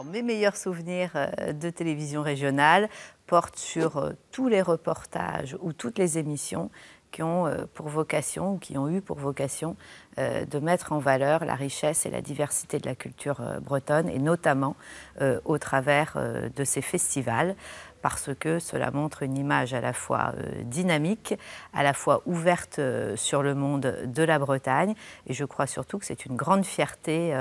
Alors, mes meilleurs souvenirs de télévision régionale portent sur tous les reportages ou toutes les émissions qui ont pour vocation ou qui ont eu pour vocation de mettre en valeur la richesse et la diversité de la culture bretonne, et notamment au travers de ces festivals, parce que cela montre une image à la fois dynamique, à la fois ouverte sur le monde de la Bretagne, et je crois surtout que c'est une grande fierté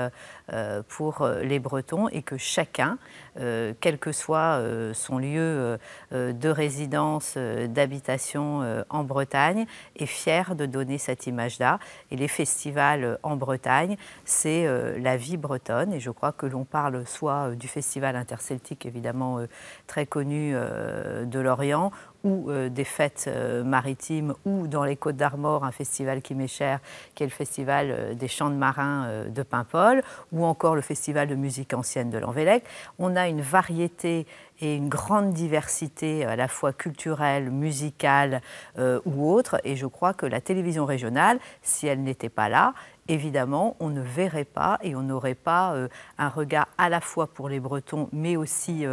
pour les Bretons, et que chacun, quel que soit son lieu de résidence, d'habitation en Bretagne, est fier de donner cette image-là. Et les festivals en Bretagne, c'est la vie bretonne, et je crois que l'on parle soit du festival interceltique, évidemment très connu de Lorient, ou des fêtes maritimes, ou dans les Côtes-d'Armor, un festival qui m'est cher, qui est le festival des chants de marins de Paimpol, ou encore le festival de musique ancienne de Lanvellec. On a une variété et une grande diversité à la fois culturelle, musicale ou autre, et je crois que la télévision régionale, si elle n'était pas là, évidemment, on ne verrait pas et on n'aurait pas un regard à la fois pour les Bretons, mais aussi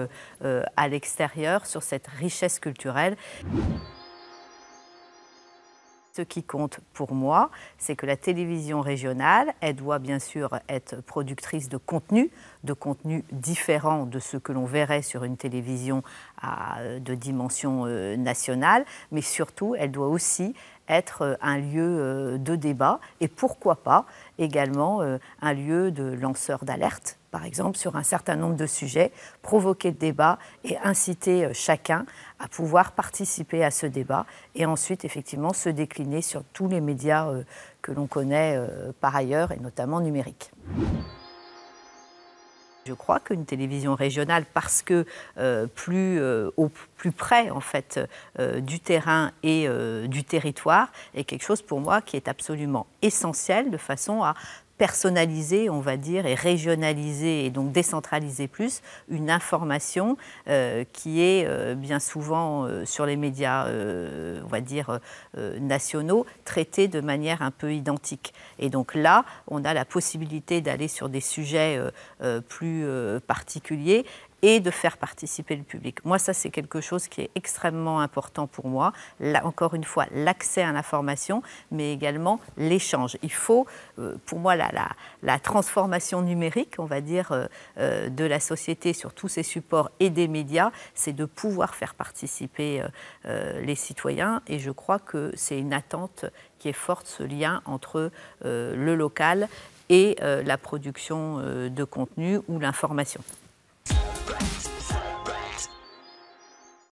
à l'extérieur sur cette richesse culturelle. Ce qui compte pour moi, c'est que la télévision régionale, elle doit bien sûr être productrice de contenu différents de ce que l'on verrait sur une télévision de dimension nationale, mais surtout, elle doit aussi être un lieu de débat, et pourquoi pas également un lieu de lanceur d'alerte, par exemple, sur un certain nombre de sujets, provoquer le débat et inciter chacun à pouvoir participer à ce débat, et ensuite, effectivement, se décliner sur tous les médias que l'on connaît par ailleurs, et notamment numériques. Je crois qu'une télévision régionale, parce que au plus près en fait, du terrain et du territoire, est quelque chose pour moi qui est absolument essentiel, de façon à personnaliser, on va dire, et régionaliser, et donc décentraliser plus une information qui est bien souvent sur les médias, on va dire, nationaux, traitée de manière un peu identique. Et donc là, on a la possibilité d'aller sur des sujets plus particuliers et de faire participer le public. Moi, ça, c'est quelque chose qui est extrêmement important pour moi. Là, encore une fois, l'accès à l'information, mais également l'échange. Il faut, pour moi, la transformation numérique, on va dire, de la société sur tous ces supports et des médias, c'est de pouvoir faire participer les citoyens. Et je crois que c'est une attente qui est forte, ce lien entre le local et la production de contenu ou l'information.